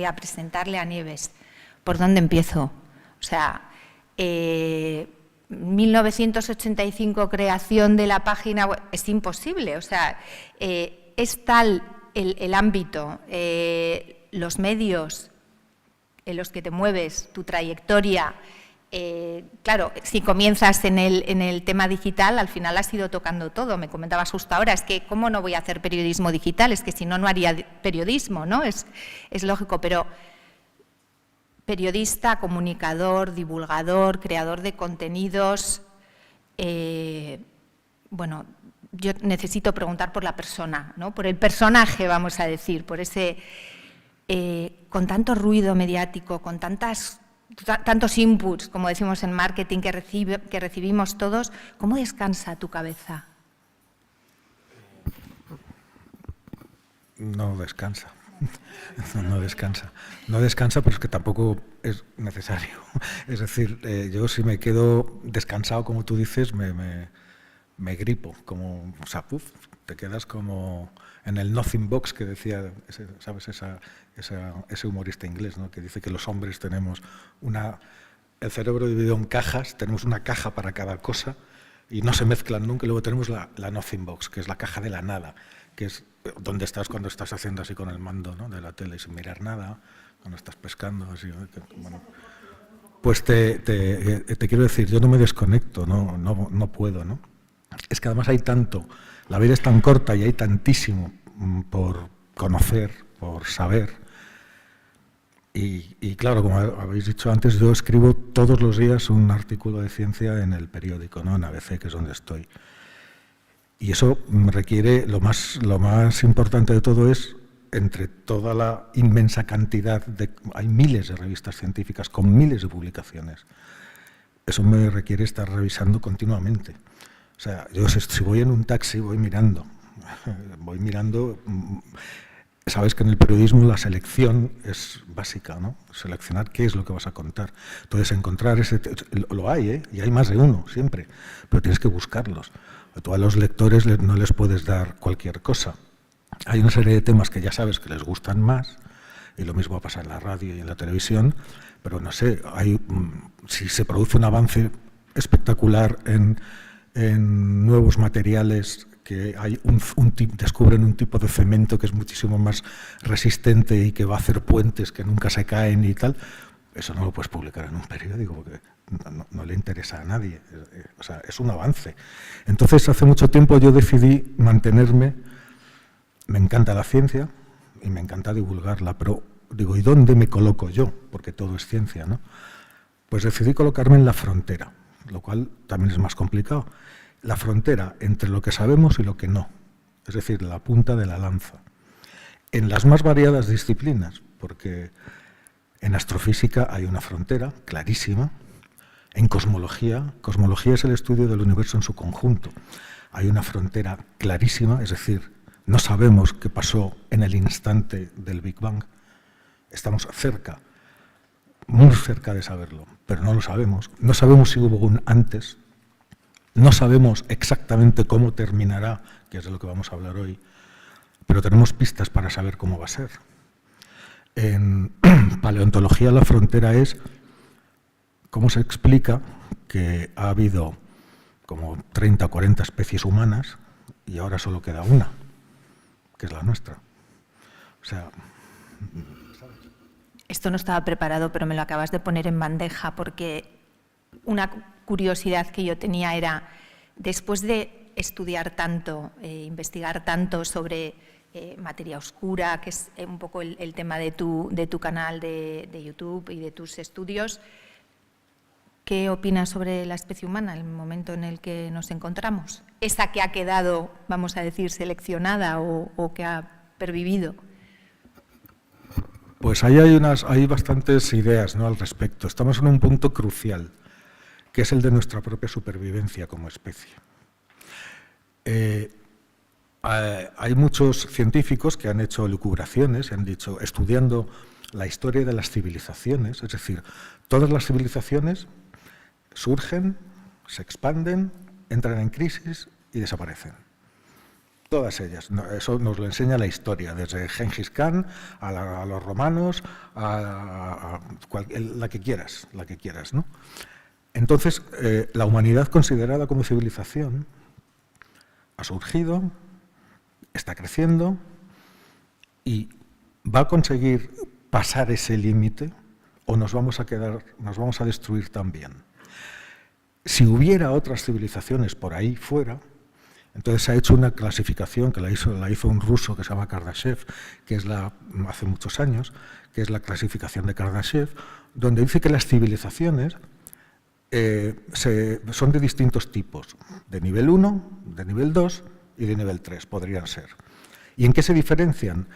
voy a presentarle a Nieves. ¿Por dónde empiezo? O sea, 1985 creación de la página web, es imposible. O sea, es tal el ámbito, los medios en los que te mueves, tu trayectoria. Claro, si comienzas en el tema digital, al final has ido tocando todo. Me comentabas justo ahora, es que ¿cómo no voy a hacer periodismo digital? Es que si no, no haría periodismo, ¿no? Es lógico, pero periodista, comunicador, divulgador, creador de contenidos. Bueno, yo necesito preguntar por la persona, ¿no? Por el personaje, vamos a decir, por ese… con tanto ruido mediático, con tantos inputs, como decimos en marketing, que recibimos todos, ¿cómo descansa tu cabeza? No descansa. No descansa. No descansa, pero es que tampoco es necesario. Es decir, yo si me quedo descansado, como tú dices, me gripo. Como, o sea, te quedas como en el nothing box que decía, ¿sabes? Ese humorista inglés, ¿no? Que dice que los hombres tenemos el cerebro dividido en cajas, tenemos una caja para cada cosa y no se mezclan nunca. Y luego tenemos la nothing box, que es la caja de la nada, que es donde estás cuando estás haciendo así con el mando, ¿no? De la tele sin mirar nada, cuando estás pescando, así, bueno. Pues te quiero decir, yo no me desconecto, no puedo, ¿no? Es que además hay tanto, la vida es tan corta y hay tantísimo por conocer, por saber. Y claro, como habéis dicho antes, yo escribo todos los días un artículo de ciencia en el periódico, ¿no? En ABC, que es donde estoy. Y eso requiere, lo más importante de todo es, entre toda la inmensa cantidad hay miles de revistas científicas con miles de publicaciones. Eso me requiere estar revisando continuamente. O sea, yo si voy en un taxi voy mirando. Sabes que en el periodismo la selección es básica, ¿no? Seleccionar qué es lo que vas a contar. Entonces encontrar lo hay, ¿eh? Y hay más de uno siempre, pero tienes que buscarlos. Tú a los lectores no les puedes dar cualquier cosa. Hay una serie de temas que ya sabes que les gustan más, y lo mismo pasa en la radio y en la televisión, pero no sé, si se produce un avance espectacular en nuevos materiales, que hay descubren un tipo de cemento que es muchísimo más resistente y que va a hacer puentes que nunca se caen y tal, eso no lo puedes publicar en un periódico porque no le interesa a nadie. O sea, es un avance. Entonces, hace mucho tiempo yo decidí mantenerme. Me encanta la ciencia y me encanta divulgarla, pero digo, ¿y dónde me coloco yo? Porque todo es ciencia, ¿no? Pues decidí colocarme en la frontera, lo cual también es más complicado. La frontera entre lo que sabemos y lo que no, es decir, la punta de la lanza. En las más variadas disciplinas, porque en astrofísica hay una frontera clarísima. En cosmología es el estudio del universo en su conjunto. Hay una frontera clarísima, es decir, no sabemos qué pasó en el instante del Big Bang. Estamos cerca, muy cerca de saberlo, pero no lo sabemos. No sabemos si hubo un antes, no sabemos exactamente cómo terminará, que es de lo que vamos a hablar hoy, pero tenemos pistas para saber cómo va a ser. En paleontología la frontera es cómo se explica que ha habido como 30 o 40 especies humanas y ahora solo queda una, que es la nuestra. O sea, ¿sabes? Esto no estaba preparado, pero me lo acabas de poner en bandeja, porque una curiosidad que yo tenía era, después de estudiar tanto, investigar tanto sobre materia oscura, que es un poco el tema de tu canal de YouTube y de tus estudios, ¿qué opinas sobre la especie humana, el momento en el que nos encontramos? Esa que ha quedado, vamos a decir, seleccionada o que ha pervivido. Pues ahí hay bastantes ideas, ¿no?, al respecto. Estamos en un punto crucial, que es el de nuestra propia supervivencia como especie. Hay muchos científicos que han hecho elucubraciones, han dicho, estudiando la historia de las civilizaciones, es decir, todas las civilizaciones surgen, se expanden, entran en crisis y desaparecen. Todas ellas. Eso nos lo enseña la historia, desde Gengis Khan a los romanos, la que quieras, ¿no? Entonces, la humanidad considerada como civilización ha surgido, está creciendo y va a conseguir pasar ese límite o nos vamos a destruir también. Si hubiera otras civilizaciones por ahí fuera, entonces se ha hecho una clasificación que la hizo un ruso que se llama Kardashev, que es hace muchos años, que es la clasificación de Kardashev, donde dice que las civilizaciones son de distintos tipos, de nivel 1, de nivel 2 y de nivel 3 podrían ser. ¿Y en qué se diferencian?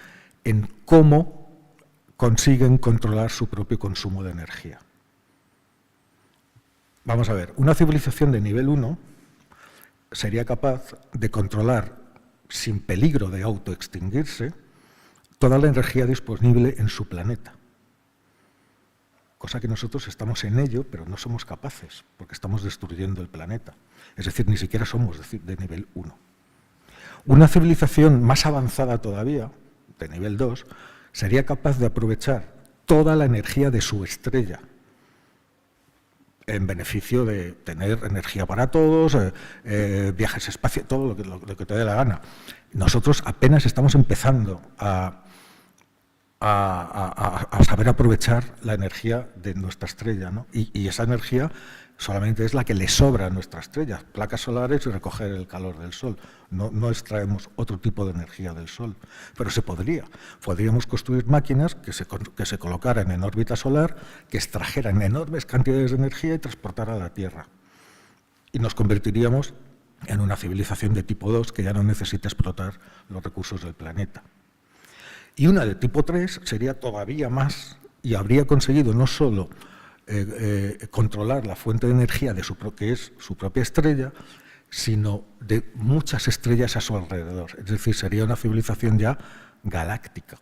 En cómo consiguen controlar su propio consumo de energía. Vamos a ver, una civilización de nivel 1 sería capaz de controlar, sin peligro de autoextinguirse, toda la energía disponible en su planeta. Cosa que nosotros estamos en ello, pero no somos capaces, porque estamos destruyendo el planeta. Es decir, ni siquiera somos de nivel 1. Una civilización más avanzada todavía, de nivel 2, sería capaz de aprovechar toda la energía de su estrella, en beneficio de tener energía para todos, viajes espaciales, todo lo que te dé la gana. Nosotros apenas estamos empezando a saber aprovechar la energía de nuestra estrella, ¿no? Y esa energía solamente es la que le sobra a nuestra estrella, placas solares y recoger el calor del sol. No extraemos otro tipo de energía del sol, pero se podría. Podríamos construir máquinas que se colocaran en órbita solar, que extrajeran enormes cantidades de energía y transportaran a la Tierra. Y nos convertiríamos en una civilización de tipo 2 que ya no necesita explotar los recursos del planeta. Y una de tipo 3 sería todavía más y habría conseguido no solo controlar la fuente de energía que es su propia estrella, sino de muchas estrellas a su alrededor. Es decir, sería una civilización ya galáctica.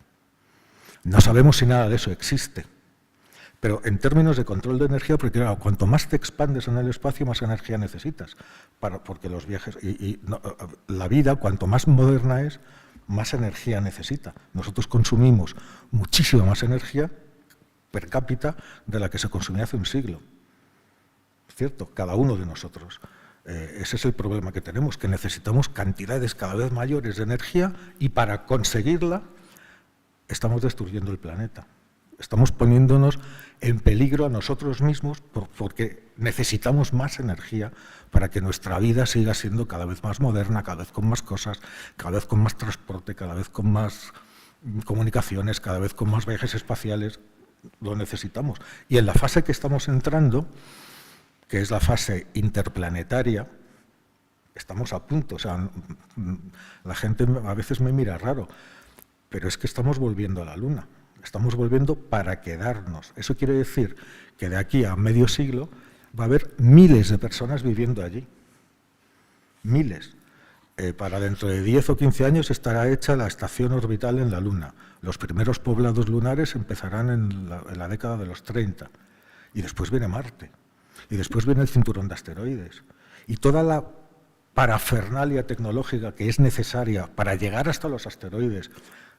No sabemos si nada de eso existe, pero en términos de control de energía, porque claro, cuanto más te expandes en el espacio, más energía necesitas, porque los viajes la vida, cuanto más moderna es, más energía necesita. Nosotros consumimos muchísima más energía per cápita de la que se consumía hace un siglo. ¿Cierto? Cada uno de nosotros. Ese es el problema que tenemos, que necesitamos cantidades cada vez mayores de energía y para conseguirla estamos destruyendo el planeta. Estamos poniéndonos en peligro a nosotros mismos porque necesitamos más energía para que nuestra vida siga siendo cada vez más moderna, cada vez con más cosas, cada vez con más transporte, cada vez con más comunicaciones, cada vez con más viajes espaciales. Lo necesitamos. Y en la fase que estamos entrando, que es la fase interplanetaria, estamos a punto. O sea, la gente a veces me mira raro, pero es que estamos volviendo a la Luna. Estamos volviendo para quedarnos. Eso quiere decir que de aquí a medio siglo va a haber miles de personas viviendo allí. Miles. Para dentro de 10 o 15 años estará hecha la estación orbital en la Luna. Los primeros poblados lunares empezarán en la década de los 30. Y después viene Marte. Y después viene el cinturón de asteroides. Y toda la parafernalia tecnológica que es necesaria para llegar hasta los asteroides,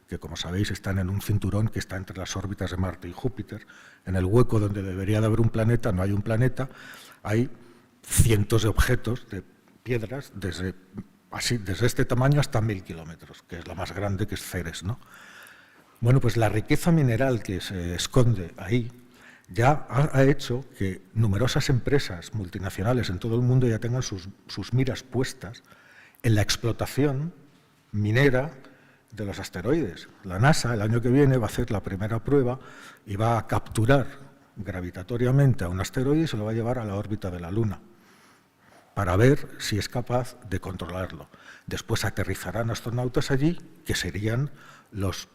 que como sabéis están en un cinturón que está entre las órbitas de Marte y Júpiter, en el hueco donde debería de haber un planeta, no hay un planeta, hay cientos de objetos, de piedras, desde este tamaño hasta 1000 kilómetros, que es la más grande, que es Ceres, ¿no? Bueno, pues la riqueza mineral que se esconde ahí ya ha hecho que numerosas empresas multinacionales en todo el mundo ya tengan sus miras puestas en la explotación minera de los asteroides. La NASA el año que viene va a hacer la primera prueba y va a capturar gravitatoriamente a un asteroide y se lo va a llevar a la órbita de la Luna para ver si es capaz de controlarlo. Después aterrizarán astronautas allí que serían los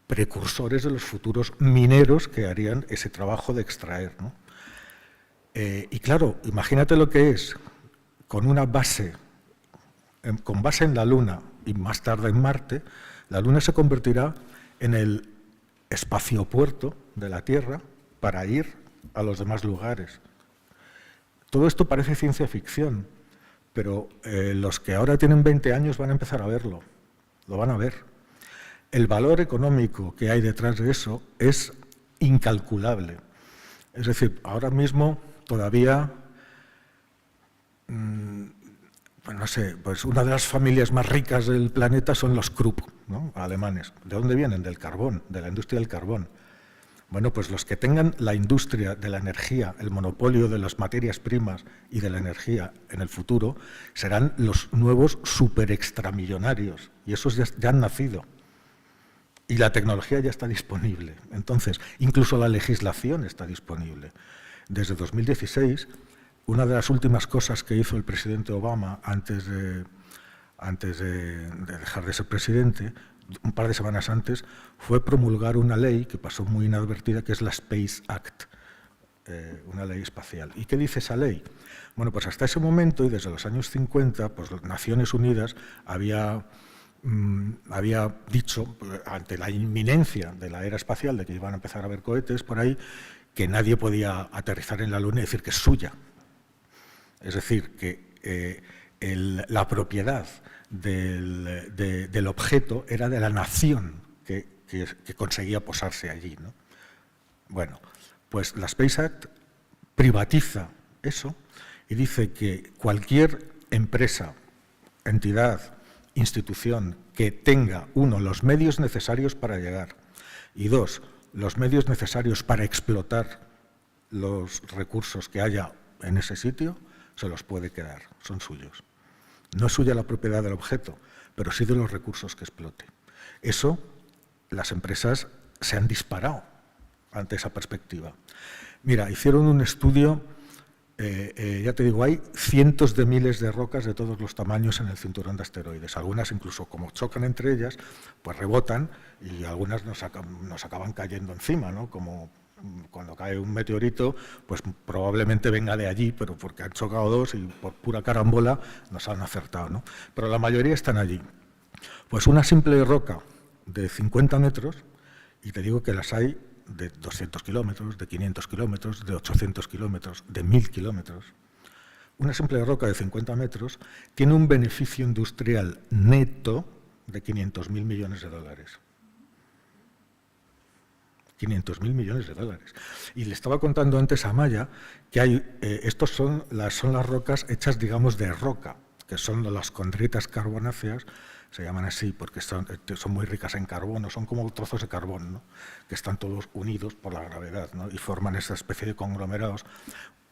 precursores de los futuros mineros que harían ese trabajo de extraer, ¿no? Y claro, imagínate lo que es con una base, con base en la Luna y más tarde en Marte. La Luna se convertirá en el espaciopuerto de la Tierra para ir a los demás lugares. Todo esto parece ciencia ficción, pero los que ahora tienen 20 años van a empezar a verlo. lo van a ver. El valor económico que hay detrás de eso es incalculable. Es decir, ahora mismo todavía, pues no sé, pues una de las familias más ricas del planeta son los Krupp, ¿no? Alemanes. ¿De dónde vienen? Del carbón, de la industria del carbón. Bueno, pues los que tengan la industria de la energía, el monopolio de las materias primas y de la energía en el futuro, serán los nuevos super extramillonarios. Y esos ya han nacido. Y la tecnología ya está disponible. Entonces, incluso la legislación está disponible. Desde 2016, una de las últimas cosas que hizo el presidente Obama antes de dejar de ser presidente, un par de semanas antes, fue promulgar una ley que pasó muy inadvertida, que es la Space Act, una ley espacial. ¿Y qué dice esa ley? Bueno, pues hasta ese momento, y desde los años 50, pues las Naciones Unidas había dicho, ante la inminencia de la era espacial, de que iban a empezar a haber cohetes por ahí, que nadie podía aterrizar en la Luna y decir que es suya. Es decir, que la propiedad del objeto era de la nación que conseguía posarse allí, ¿no? Bueno, pues la Space Act privatiza eso y dice que cualquier empresa, entidad, institución que tenga, uno, los medios necesarios para llegar y dos, los medios necesarios para explotar los recursos que haya en ese sitio, se los puede quedar, son suyos. No es suya la propiedad del objeto, pero sí de los recursos que explote. Eso, las empresas se han disparado ante esa perspectiva. Mira, hicieron un estudio, ya te digo, hay cientos de miles de rocas de todos los tamaños en el cinturón de asteroides. Algunas incluso, como chocan entre ellas, pues rebotan y algunas nos acaban cayendo encima, ¿no? Como cuando cae un meteorito, pues probablemente venga de allí, pero porque han chocado dos y por pura carambola nos han acertado, ¿no? Pero la mayoría están allí. Pues una simple roca de 50 metros, y te digo que las hay de 200 kilómetros, de 500 kilómetros, de 800 kilómetros, de 1000 kilómetros. Una simple roca de 50 metros tiene un beneficio industrial neto de 500.000 millones de dólares. 500.000 millones de dólares. Y le estaba contando antes a Maya que hay, estos son las rocas hechas, digamos, de roca, que son las condritas carbonáceas, se llaman así porque son muy ricas en carbono, son como trozos de carbón, ¿no? Que están todos unidos por la gravedad, ¿no? Y forman esa especie de conglomerados.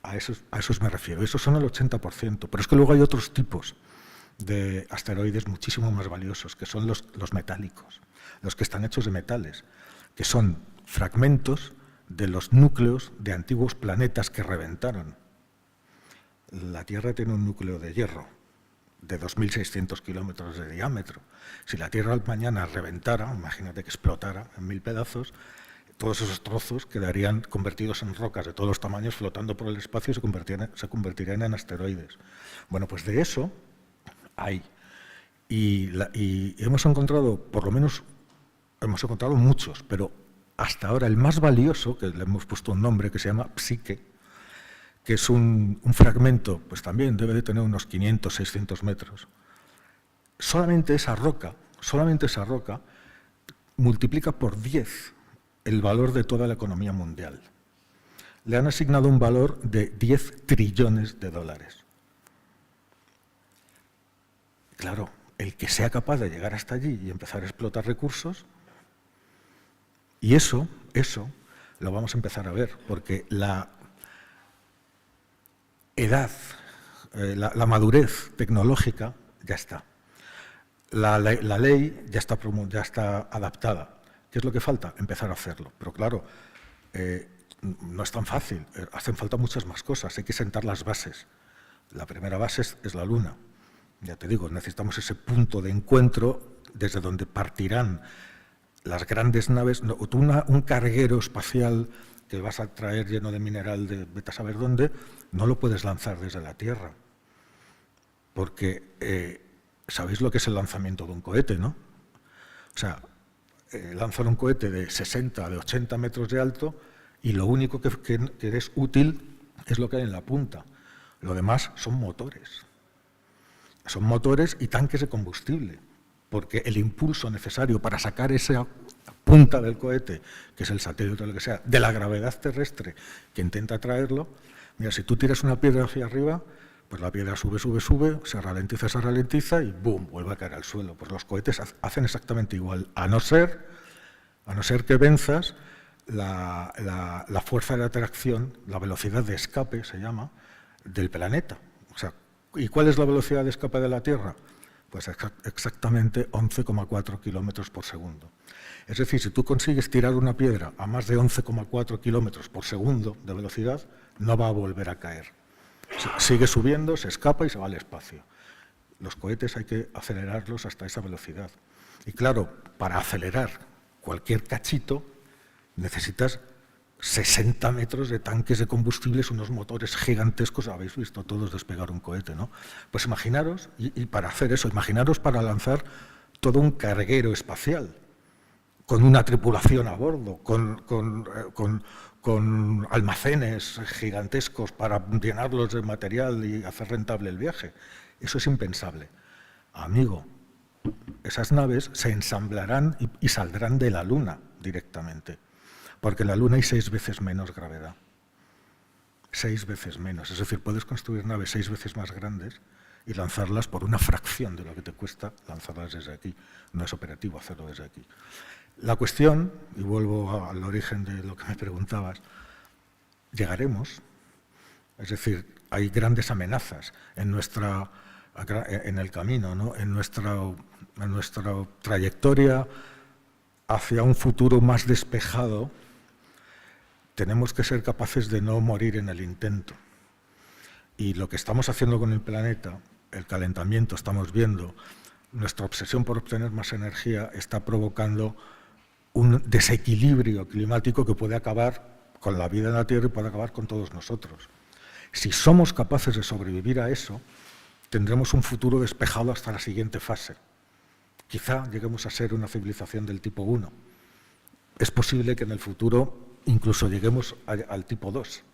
A esos me refiero. Esos son el 80%, pero es que luego hay otros tipos de asteroides muchísimo más valiosos, que son los metálicos, los que están hechos de metales, que son fragmentos de los núcleos de antiguos planetas que reventaron. La Tierra tiene un núcleo de hierro de 2.600 kilómetros de diámetro. Si la Tierra mañana reventara, imagínate que explotara en 1000 pedazos, todos esos trozos quedarían convertidos en rocas de todos los tamaños flotando por el espacio y se convertirían en asteroides. Bueno, pues de eso hay. Y hemos encontrado, por lo menos, hemos encontrado muchos, pero hasta ahora el más valioso, que le hemos puesto un nombre que se llama Psique, que es un fragmento, pues también debe de tener unos 500, 600 metros. Solamente esa roca multiplica por 10 el valor de toda la economía mundial. Le han asignado un valor de 10 trillones de dólares. Claro, el que sea capaz de llegar hasta allí y empezar a explotar recursos, y eso lo vamos a empezar a ver, porque la edad, la madurez tecnológica ya está. La ley ya está adaptada. ¿Qué es lo que falta? Empezar a hacerlo. Pero claro, no es tan fácil. Hacen falta muchas más cosas. Hay que sentar las bases. La primera base es la Luna. Ya te digo, necesitamos ese punto de encuentro desde donde partirán las grandes naves. Un carguero espacial que vas a traer lleno de mineral de vete a saber dónde, no lo puedes lanzar desde la Tierra. Porque sabéis lo que es el lanzamiento de un cohete, ¿no? O sea, lanzan un cohete de 60, de 80 metros de alto y lo único que es útil es lo que hay en la punta. Lo demás son motores. Son motores y tanques de combustible. porque el impulso necesario para sacar esa punta del cohete, que es el satélite o lo que sea, de la gravedad terrestre que intenta traerlo, mira, si tú tiras una piedra hacia arriba, pues la piedra sube, se ralentiza y ¡boom!, vuelve a caer al suelo. Pues los cohetes hacen exactamente igual, a no ser que venzas la fuerza de atracción, la velocidad de escape, se llama, del planeta. O sea, ¿y cuál es la velocidad de escape de la Tierra? Pues exactamente 11,4 kilómetros por segundo. Es decir, si tú consigues tirar una piedra a más de 11,4 kilómetros por segundo de velocidad, no va a volver a caer. Sigue subiendo, se escapa y se va al espacio. Los cohetes hay que acelerarlos hasta esa velocidad. Y claro, para acelerar cualquier cachito necesitas 60 metros de tanques de combustibles, unos motores gigantescos. Habéis visto todos despegar un cohete, ¿no? Pues imaginaros, y para hacer eso, imaginaros para lanzar todo un carguero espacial, con una tripulación a bordo, con almacenes gigantescos para llenarlos de material y hacer rentable el viaje. Eso es impensable. Amigo, esas naves se ensamblarán y saldrán de la Luna directamente, porque en la Luna hay 6 veces menos gravedad. 6 veces menos. Es decir, puedes construir naves 6 veces más grandes y lanzarlas por una fracción de lo que te cuesta lanzarlas desde aquí. No es operativo hacerlo desde aquí. La cuestión, y vuelvo al origen de lo que me preguntabas, llegaremos. Es decir, hay grandes amenazas en el camino, ¿no? en nuestra trayectoria hacia un futuro más despejado. Tenemos que ser capaces de no morir en el intento. Y lo que estamos haciendo con el planeta, el calentamiento, estamos viendo, nuestra obsesión por obtener más energía está provocando un desequilibrio climático que puede acabar con la vida en la Tierra y puede acabar con todos nosotros. Si somos capaces de sobrevivir a eso, tendremos un futuro despejado hasta la siguiente fase. Quizá lleguemos a ser una civilización del tipo 1. Es posible que en el futuro incluso lleguemos al tipo 2.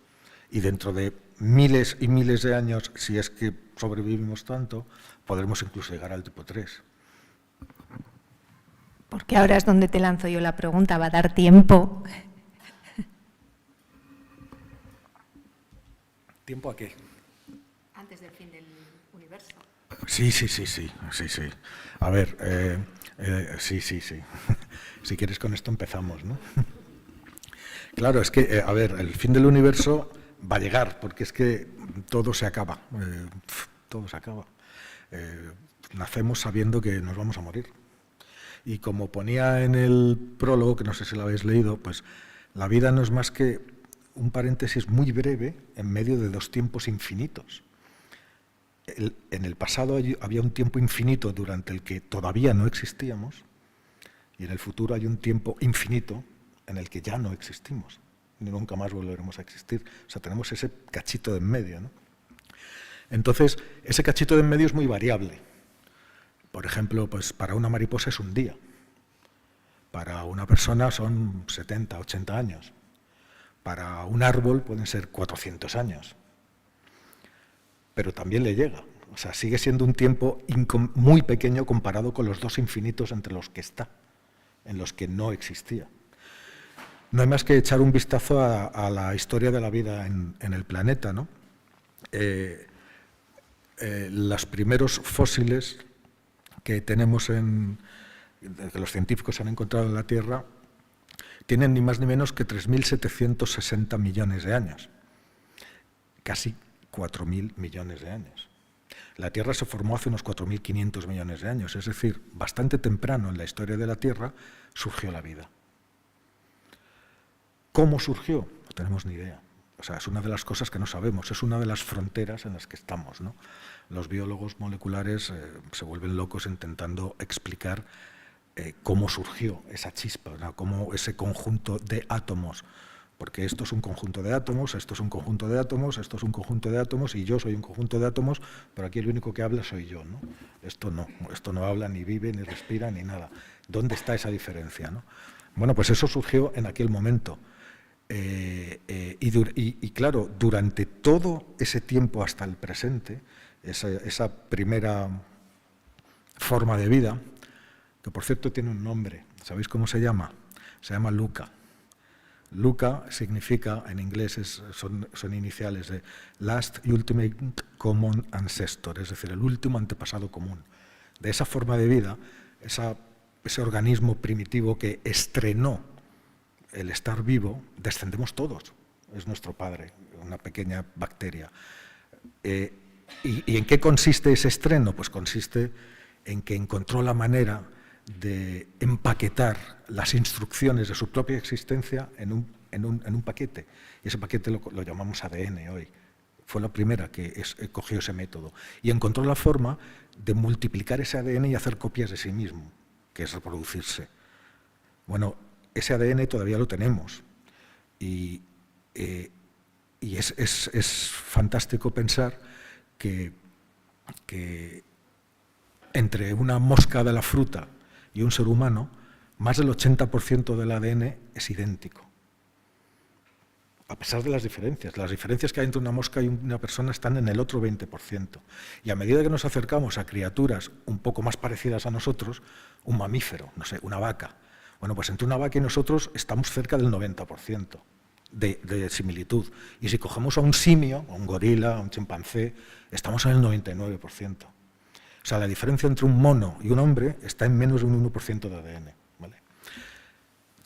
Y dentro de miles y miles de años, si es que sobrevivimos tanto, podremos incluso llegar al tipo 3. Porque ahora es donde te lanzo yo la pregunta, ¿va a dar tiempo? ¿Tiempo a qué? Antes del fin del universo. Sí. A ver, sí. Si quieres con esto empezamos, ¿no? Claro, es que, a ver, el fin del universo va a llegar, porque es que todo se acaba. Todo se acaba. Nacemos sabiendo que nos vamos a morir. Y como ponía en el prólogo, que no sé si lo habéis leído, pues la vida no es más que un paréntesis muy breve en medio de 2 tiempos infinitos. En el pasado había un tiempo infinito durante el que todavía no existíamos, y en el futuro hay un tiempo infinito en el que ya no existimos, ni nunca más volveremos a existir. O sea, tenemos ese cachito de en medio, ¿no? Entonces, ese cachito de en medio es muy variable. Por ejemplo, pues para una mariposa es un día, para una persona son 70, 80 años, para un árbol pueden ser 400 años, pero también le llega. O sea, sigue siendo un tiempo muy pequeño comparado con los 2 infinitos entre los que está, en los que no existía. No hay más que echar un vistazo a la historia de la vida en el planeta, ¿no? Los primeros fósiles que tenemos que los científicos han encontrado en la Tierra tienen ni más ni menos que 3.760 millones de años, casi 4.000 millones de años. La Tierra se formó hace unos 4.500 millones de años, es decir, bastante temprano en la historia de la Tierra surgió la vida. ¿Cómo surgió? No tenemos ni idea. O sea, es una de las cosas que no sabemos, es una de las fronteras en las que estamos, ¿no? Los biólogos moleculares se vuelven locos intentando explicar cómo surgió esa chispa, ¿no? Cómo ese conjunto de átomos, porque esto es un conjunto de átomos, esto es un conjunto de átomos, esto es un conjunto de átomos y yo soy un conjunto de átomos, pero aquí el único que habla soy yo, ¿no? Esto no habla, ni vive, ni respira, ni nada. ¿Dónde está esa diferencia, no? Bueno, pues eso surgió en aquel momento. Y claro, durante todo ese tiempo hasta el presente, esa primera forma de vida, que por cierto tiene un nombre. ¿Sabéis cómo se llama? Se llama LUCA. LUCA significa, en inglés son iniciales de Last Ultimate Common Ancestor, es decir, el último antepasado común. De esa forma de vida, ese organismo primitivo que estrenó el estar vivo, descendemos todos. Es nuestro padre, una pequeña bacteria. ¿Y en qué consiste ese estreno? Pues consiste en que encontró la manera de empaquetar las instrucciones de su propia existencia en un paquete. Y ese paquete lo llamamos ADN hoy. Fue la primera que cogió ese método. Y encontró la forma de multiplicar ese ADN y hacer copias de sí mismo, que es reproducirse. Bueno, ese ADN todavía lo tenemos. Y es fantástico pensar que entre una mosca de la fruta y un ser humano, más del 80% del ADN es idéntico. A pesar de las diferencias que hay entre una mosca y una persona están en el otro 20%. Y a medida que nos acercamos a criaturas un poco más parecidas a nosotros, un mamífero, no sé, una vaca. Bueno, pues entre una vaca y nosotros estamos cerca del 90% de similitud. Y si cogemos a un simio, a un gorila, a un chimpancé, estamos en el 99%. O sea, la diferencia entre un mono y un hombre está en menos de un 1% de ADN. ¿Vale?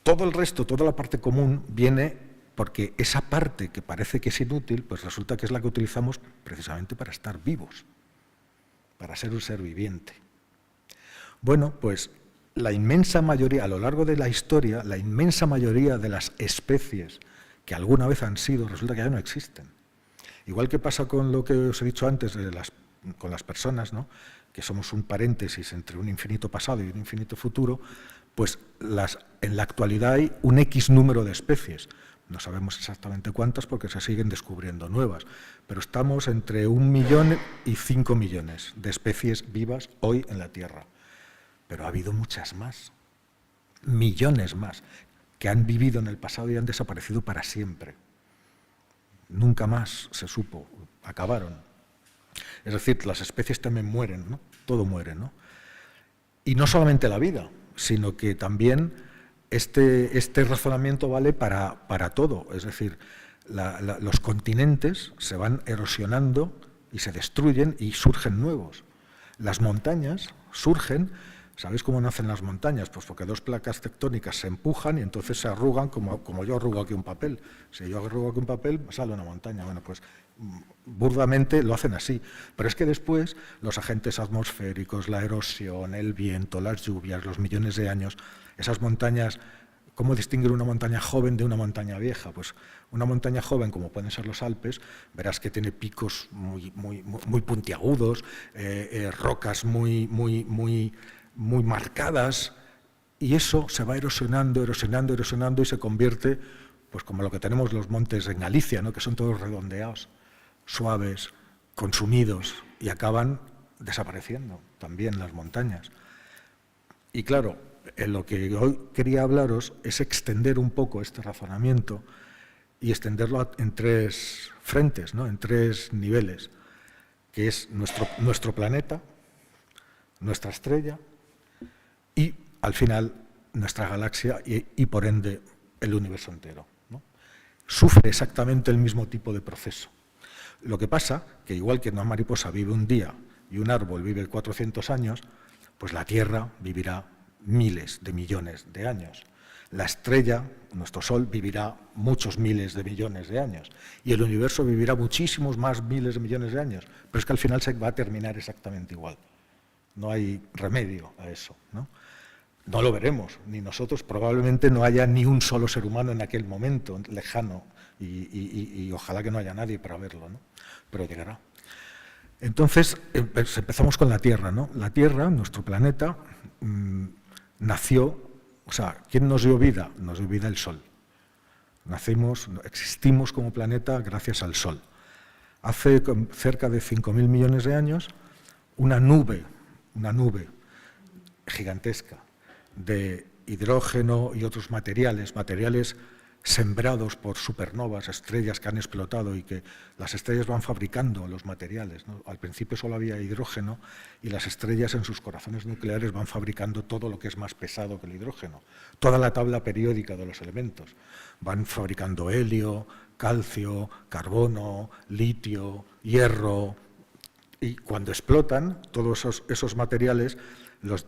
Todo el resto, toda la parte común, viene porque esa parte que parece que es inútil, pues resulta que es la que utilizamos precisamente para estar vivos, para ser un ser viviente. Bueno, pues la inmensa mayoría, a lo largo de la historia, la inmensa mayoría de las especies que alguna vez han sido, resulta que ya no existen. Igual que pasa con lo que os he dicho antes con las personas, ¿no? Que somos un paréntesis entre un infinito pasado y un infinito futuro, pues en la actualidad hay un X número de especies. No sabemos exactamente cuántas porque se siguen descubriendo nuevas, pero estamos entre 1 millón y 5 millones de especies vivas hoy en la Tierra. Pero ha habido muchas más, millones más, que han vivido en el pasado y han desaparecido para siempre. Nunca más se supo, acabaron. Es decir, las especies también mueren, ¿no? Todo muere, ¿no? Y no solamente la vida, sino que también este razonamiento vale para todo. Es decir, los continentes se van erosionando y se destruyen y surgen nuevos. Las montañas surgen. ¿Sabéis cómo nacen las montañas? Pues porque dos placas tectónicas se empujan y entonces se arrugan como yo arrugo aquí un papel. Si yo arrugo aquí un papel, sale una montaña. Bueno, pues burdamente lo hacen así. Pero es que después los agentes atmosféricos, la erosión, el viento, las lluvias, los millones de años, esas montañas, ¿cómo distinguir una montaña joven de una montaña vieja? Pues una montaña joven, como pueden ser los Alpes, verás que tiene picos muy puntiagudos, rocas muy marcadas, y eso se va erosionando y se convierte, pues como lo que tenemos los montes en Galicia, ¿no? Que son todos redondeados, suaves, consumidos, y acaban desapareciendo también las montañas. Y claro, en lo que hoy quería hablaros es extender un poco este razonamiento y extenderlo en 3 frentes, ¿no? En 3 niveles, que es nuestro planeta, nuestra estrella, y, al final, nuestra galaxia y por ende, el universo entero, ¿no? Sufre exactamente el mismo tipo de proceso. Lo que pasa que, igual que una mariposa vive un día y un árbol vive 400 años, pues la Tierra vivirá miles de millones de años. La estrella, nuestro Sol, vivirá muchos miles de millones de años. Y el universo vivirá muchísimos más miles de millones de años. Pero es que al final se va a terminar exactamente igual. No hay remedio a eso, ¿no? No lo veremos, ni nosotros. Probablemente no haya ni un solo ser humano en aquel momento lejano y ojalá que no haya nadie para verlo, ¿no? Pero llegará. Entonces, empezamos con la Tierra, ¿no? La Tierra, nuestro planeta, nació, o sea, ¿quién nos dio vida? Nos dio vida el Sol. Existimos como planeta gracias al Sol. Hace cerca de 5.000 millones de años, una nube gigantesca de hidrógeno y otros materiales sembrados por supernovas, estrellas que han explotado y que las estrellas van fabricando los materiales, ¿no? Al principio solo había hidrógeno y las estrellas en sus corazones nucleares van fabricando todo lo que es más pesado que el hidrógeno, toda la tabla periódica de los elementos. Van fabricando helio, calcio, carbono, litio, hierro, y cuando explotan todos esos materiales los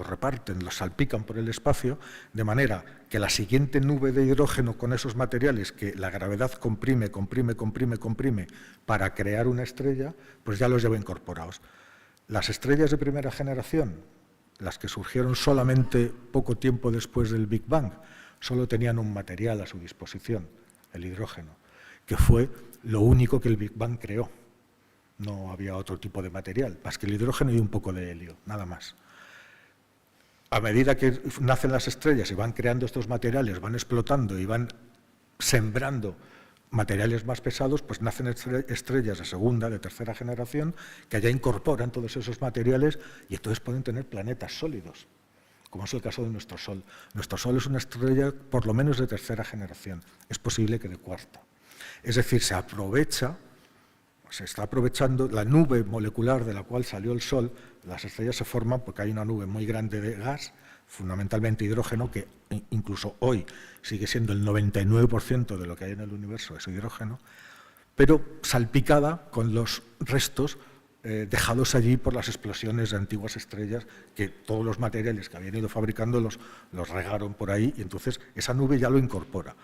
reparten, los salpican por el espacio, de manera que la siguiente nube de hidrógeno con esos materiales que la gravedad comprime para crear una estrella, pues ya los lleva incorporados. Las estrellas de primera generación, las que surgieron solamente poco tiempo después del Big Bang, solo tenían un material a su disposición, el hidrógeno, que fue lo único que el Big Bang creó. No había otro tipo de material, más que el hidrógeno y un poco de helio, nada más. A medida que nacen las estrellas y van creando estos materiales, van explotando y van sembrando materiales más pesados, pues nacen estrellas de segunda, de tercera generación, que ya incorporan todos esos materiales y entonces pueden tener planetas sólidos, como es el caso de nuestro Sol. Nuestro Sol es una estrella por lo menos de tercera generación, es posible que de cuarta. Es decir, se está aprovechando la nube molecular de la cual salió el Sol. Las estrellas se forman porque hay una nube muy grande de gas, fundamentalmente hidrógeno, que incluso hoy sigue siendo el 99% de lo que hay en el universo, es hidrógeno, pero salpicada con los restos dejados allí por las explosiones de antiguas estrellas, que todos los materiales que habían ido fabricando los regaron por ahí, y entonces esa nube ya lo incorpora.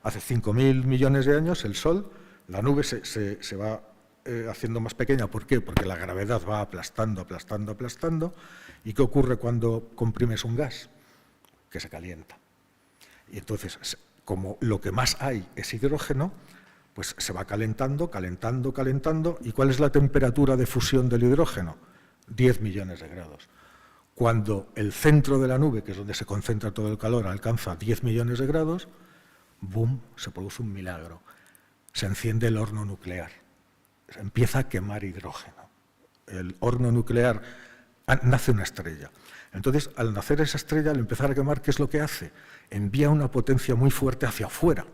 Hace 5.000 millones de años el Sol, la nube se va haciendo más pequeña. ¿Por qué? Porque la gravedad va aplastando. ¿Y qué ocurre cuando comprimes un gas? Que se calienta. Y entonces, como lo que más hay es hidrógeno, pues se va calentando. ¿Y cuál es la temperatura de fusión del hidrógeno? 10 millones de grados. Cuando el centro de la nube, que es donde se concentra todo el calor, alcanza 10 millones de grados, ¡boom!, se produce un milagro. Se enciende el horno nuclear. Empieza a quemar hidrógeno. El horno nuclear, nace una estrella. Entonces, al nacer esa estrella, al empezar a quemar, ¿qué es lo que hace? Envía una potencia muy fuerte hacia afuera.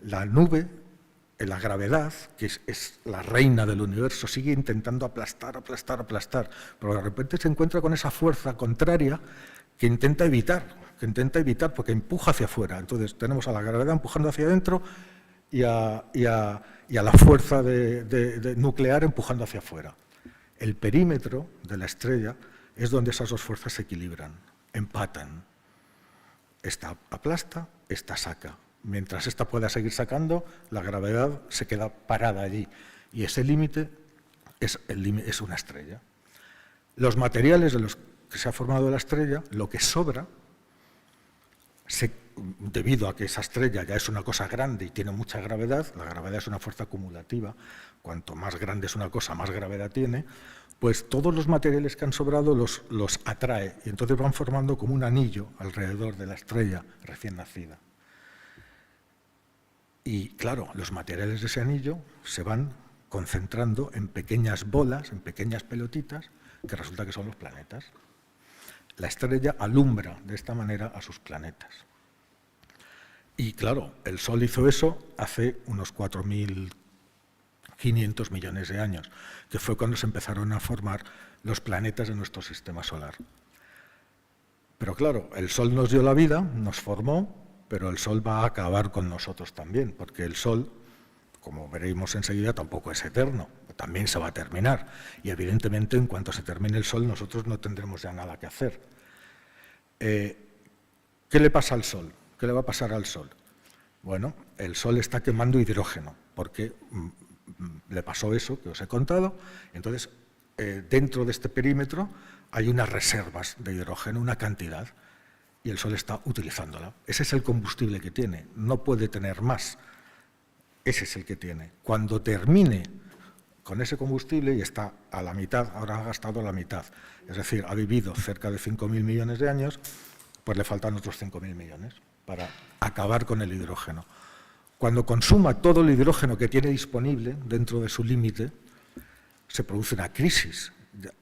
La nube, la gravedad, que es la reina del universo, sigue intentando aplastar, pero de repente se encuentra con esa fuerza contraria que intenta evitar, porque empuja hacia afuera. Entonces, tenemos a la gravedad empujando hacia adentro y a la fuerza nuclear empujando hacia afuera. El perímetro de la estrella es donde esas dos fuerzas se equilibran, empatan. Esta aplasta, esta saca. Mientras esta pueda seguir sacando, la gravedad se queda parada allí. Y ese límite es una estrella. Los materiales de los que se ha formado la estrella, lo que sobra, debido a que esa estrella ya es una cosa grande y tiene mucha gravedad, la gravedad es una fuerza acumulativa, cuanto más grande es una cosa, más gravedad tiene, pues todos los materiales que han sobrado los atrae y entonces van formando como un anillo alrededor de la estrella recién nacida. Y claro, los materiales de ese anillo se van concentrando en pequeñas bolas, en pequeñas pelotitas, que resulta que son los planetas. La estrella alumbra de esta manera a sus planetas. Y claro, el Sol hizo eso hace unos 4.500 millones de años, que fue cuando se empezaron a formar los planetas de nuestro sistema solar. Pero claro, el Sol nos dio la vida, nos formó, pero el Sol va a acabar con nosotros también, porque el Sol, como veremos enseguida, tampoco es eterno, también se va a terminar. Y evidentemente, en cuanto se termine el Sol, nosotros no tendremos ya nada que hacer. ¿Qué le pasa al Sol? ¿Qué le va a pasar al Sol? Bueno, el Sol está quemando hidrógeno, porque le pasó eso que os he contado. Entonces, dentro de este perímetro hay unas reservas de hidrógeno, una cantidad, y el Sol está utilizándola. Ese es el combustible que tiene, no puede tener más. Ese es el que tiene. Cuando termine con ese combustible y está a la mitad, ahora ha gastado la mitad, es decir, ha vivido cerca de 5.000 millones de años, pues le faltan otros 5.000 millones para acabar con el hidrógeno. Cuando consuma todo el hidrógeno que tiene disponible dentro de su límite, se produce una crisis.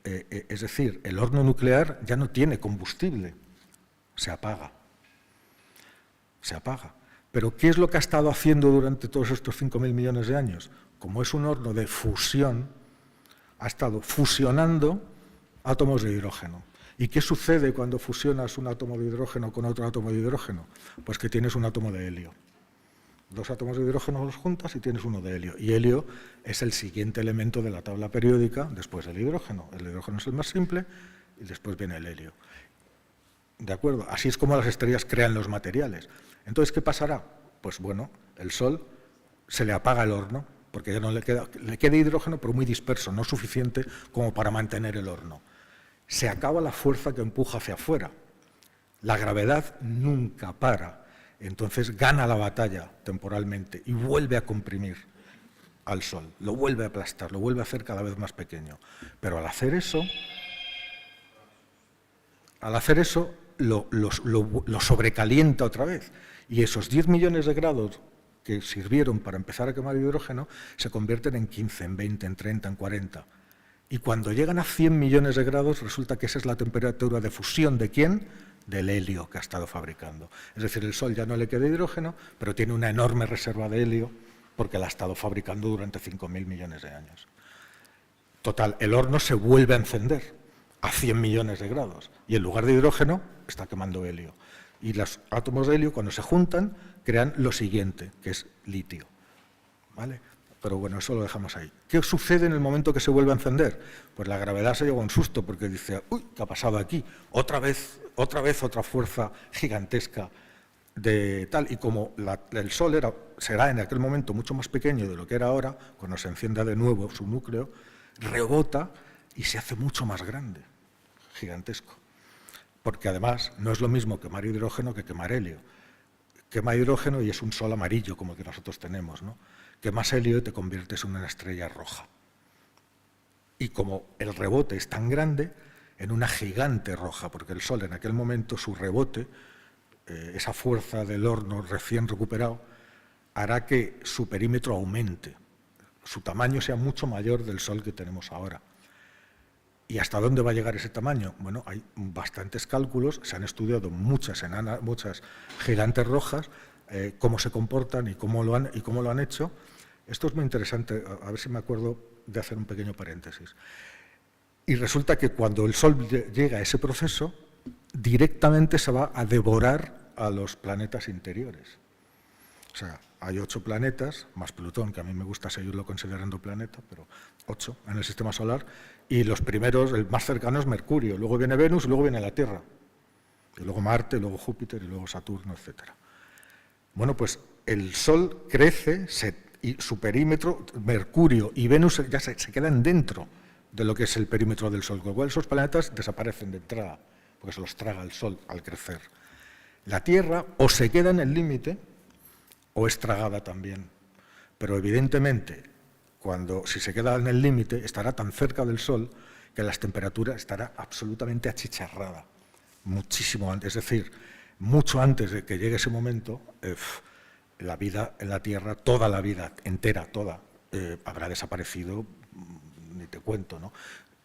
Es decir, el horno nuclear ya no tiene combustible, se apaga. Se apaga. Pero ¿qué es lo que ha estado haciendo durante todos estos 5.000 millones de años? Como es un horno de fusión, ha estado fusionando átomos de hidrógeno. ¿Y qué sucede cuando fusionas un átomo de hidrógeno con otro átomo de hidrógeno? Pues que tienes un átomo de helio. Dos átomos de hidrógeno los juntas y tienes uno de helio. Y helio es el siguiente elemento de la tabla periódica después del hidrógeno. El hidrógeno es el más simple y después viene el helio. ¿De acuerdo? Así es como las estrellas crean los materiales. Entonces, ¿qué pasará? Pues bueno, el Sol se le apaga el horno, porque ya no le queda hidrógeno, pero muy disperso, no suficiente como para mantener el horno. Se acaba la fuerza que empuja hacia afuera. La gravedad nunca para. Entonces gana la batalla temporalmente y vuelve a comprimir al Sol, lo vuelve a aplastar, lo vuelve a hacer cada vez más pequeño. Pero al hacer eso lo sobrecalienta otra vez. Y esos 10 millones de grados que sirvieron para empezar a quemar hidrógeno se convierten en 15, en 20, en 30, en 40. Y cuando llegan a 100 millones de grados, resulta que esa es la temperatura de fusión ¿de quién? Del helio que ha estado fabricando. Es decir, el Sol ya no le queda hidrógeno, pero tiene una enorme reserva de helio porque la ha estado fabricando durante 5.000 millones de años. Total, el horno se vuelve a encender a 100 millones de grados y en lugar de hidrógeno está quemando helio. Y los átomos de helio, cuando se juntan, crean lo siguiente, que es litio. ¿Vale? Pero bueno, eso lo dejamos ahí. ¿Qué sucede en el momento que se vuelve a encender? Pues la gravedad se lleva un susto porque dice, uy, ¿qué ha pasado aquí? Otra vez otra fuerza gigantesca de tal. Y como el Sol será en aquel momento mucho más pequeño de lo que era ahora, cuando se encienda de nuevo su núcleo, rebota y se hace mucho más grande, gigantesco. Porque además no es lo mismo quemar hidrógeno que quemar helio. Quema hidrógeno y es un Sol amarillo como el que nosotros tenemos, ¿no? Quemas helio y te conviertes en una estrella roja. Y como el rebote es tan grande, en una gigante roja, porque el Sol en aquel momento, su rebote, esa fuerza del horno recién recuperado, hará que su perímetro aumente, su tamaño sea mucho mayor del Sol que tenemos ahora. ¿Y hasta dónde va a llegar ese tamaño? Bueno, hay bastantes cálculos, se han estudiado muchas gigantes rojas, cómo se comportan y cómo lo han hecho. Esto es muy interesante, a ver si me acuerdo de hacer un pequeño paréntesis. Y resulta que cuando el Sol llega a ese proceso, directamente se va a devorar a los planetas interiores. O sea, hay 8 planetas, más Plutón, que a mí me gusta seguirlo considerando planeta, pero 8 en el sistema solar, y los primeros, el más cercano es Mercurio, luego viene Venus, luego viene la Tierra, y luego Marte, luego Júpiter, y luego Saturno, etc. Bueno, pues el Sol crece y su perímetro, Mercurio y Venus ya se quedan dentro de lo que es el perímetro del Sol, con lo cual esos planetas desaparecen de entrada, porque se los traga el Sol al crecer. La Tierra o se queda en el límite o es tragada también, pero evidentemente si se queda en el límite estará tan cerca del Sol que las temperaturas estará absolutamente achicharrada, muchísimo antes, es decir, mucho antes de que llegue ese momento, la vida en la Tierra, toda la vida entera, habrá desaparecido, ni te cuento, ¿no?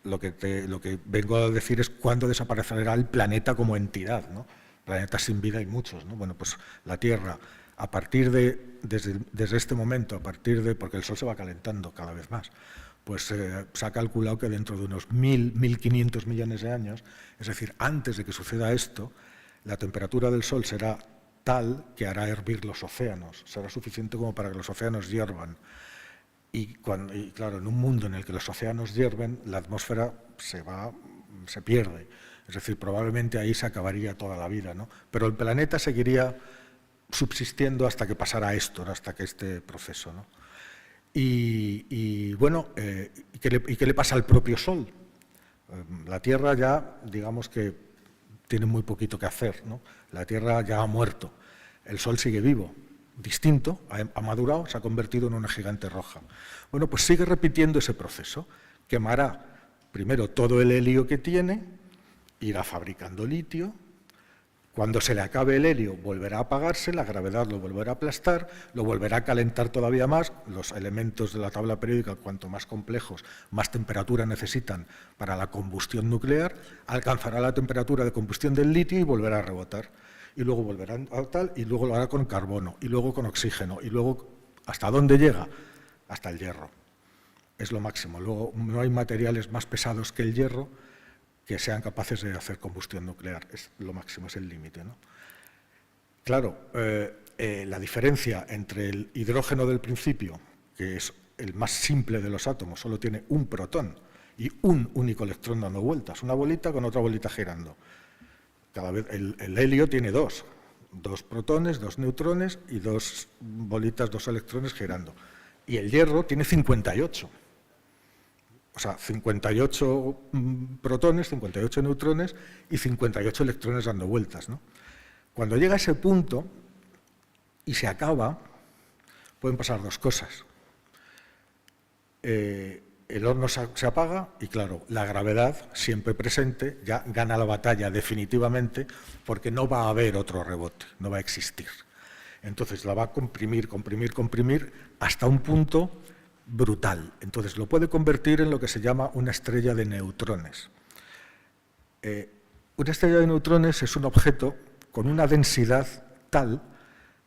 Lo que vengo a decir es cuándo desaparecerá el planeta como entidad, ¿no? Planetas sin vida hay muchos, ¿no? Bueno, pues la Tierra, a partir desde este momento, porque el Sol se va calentando cada vez más, pues se ha calculado que dentro de unos 1.500 millones de años, es decir, antes de que suceda esto, la temperatura del Sol será tal que hará hervir los océanos, será suficiente como para que los océanos hiervan. Y claro, en un mundo en el que los océanos hierven, la atmósfera se pierde. Es decir, probablemente ahí se acabaría toda la vida, ¿no? Pero el planeta seguiría subsistiendo hasta que pasara esto, ¿no? Hasta que este proceso, ¿no? Y bueno, ¿y qué le pasa al propio Sol? La Tierra ya, digamos que tiene muy poquito que hacer, ¿no? La Tierra ya ha muerto, el Sol sigue vivo, distinto, ha madurado, se ha convertido en una gigante roja. Bueno, pues sigue repitiendo ese proceso, quemará primero todo el helio que tiene, irá fabricando litio, cuando se le acabe el helio volverá a apagarse, la gravedad lo volverá a aplastar, lo volverá a calentar todavía más, los elementos de la tabla periódica, cuanto más complejos, más temperatura necesitan para la combustión nuclear, alcanzará la temperatura de combustión del litio y volverá a rebotar. y luego volverán a tal, y luego lo hará con carbono, y luego con oxígeno, y luego, ¿hasta dónde llega? Hasta el hierro. Es lo máximo. Luego no hay materiales más pesados que el hierro que sean capaces de hacer combustión nuclear. Es lo máximo, es el límite, ¿no? Claro, la diferencia entre el hidrógeno del principio, que es el más simple de los átomos, solo tiene un protón y un único electrón dando vueltas, una bolita con otra bolita girando. Cada vez el helio tiene dos protones, 2 neutrones y 2 bolitas, 2 electrones girando. Y el hierro tiene 58. O sea, 58 protones, 58 neutrones y 58 electrones dando vueltas, ¿no? Cuando llega a ese punto y se acaba, pueden pasar dos cosas. El horno se apaga y, claro, la gravedad, siempre presente, ya gana la batalla definitivamente porque no va a haber otro rebote, no va a existir. Entonces la va a comprimir, comprimir, comprimir hasta un punto brutal. Entonces lo puede convertir en lo que se llama una estrella de neutrones. Una estrella de neutrones es un objeto con una densidad tal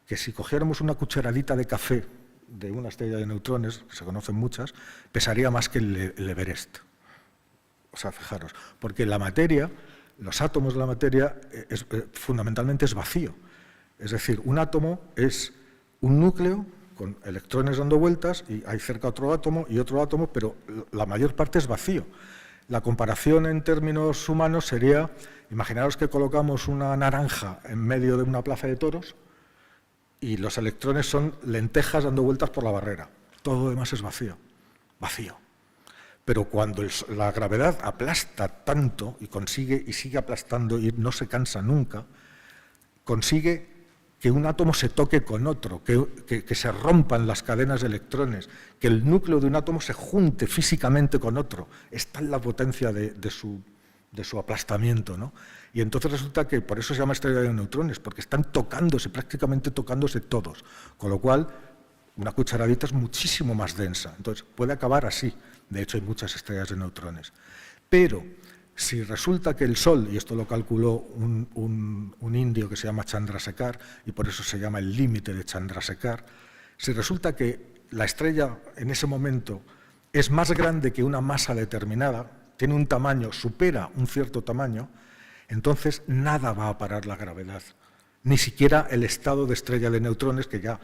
que si cogiéramos una cucharadita de café de una estrella de neutrones, que se conocen muchas, pesaría más que el Everest. O sea, fijaros, porque la materia, los átomos de la materia, fundamentalmente es vacío. Es decir, un átomo es un núcleo con electrones dando vueltas y hay cerca otro átomo, pero la mayor parte es vacío. La comparación en términos humanos sería, imaginaros que colocamos una naranja en medio de una plaza de toros y los electrones son lentejas dando vueltas por la barrera. Todo lo demás es vacío, vacío. Pero cuando la gravedad aplasta tanto y sigue aplastando y no se cansa nunca, consigue que un átomo se toque con otro, que se rompan las cadenas de electrones, que el núcleo de un átomo se junte físicamente con otro. Está en la potencia de su aplastamiento, ¿no? Y entonces resulta que por eso se llama estrella de neutrones, porque están prácticamente tocándose todos, con lo cual una cucharadita es muchísimo más densa. Entonces puede acabar así. De hecho hay muchas estrellas de neutrones. Pero si resulta que el Sol, y esto lo calculó un indio que se llama Chandrasekhar, y por eso se llama el límite de Chandrasekhar, si resulta que la estrella en ese momento es más grande que una masa determinada, tiene un tamaño, supera un cierto tamaño, entonces nada va a parar la gravedad, ni siquiera el estado de estrella de neutrones, que ya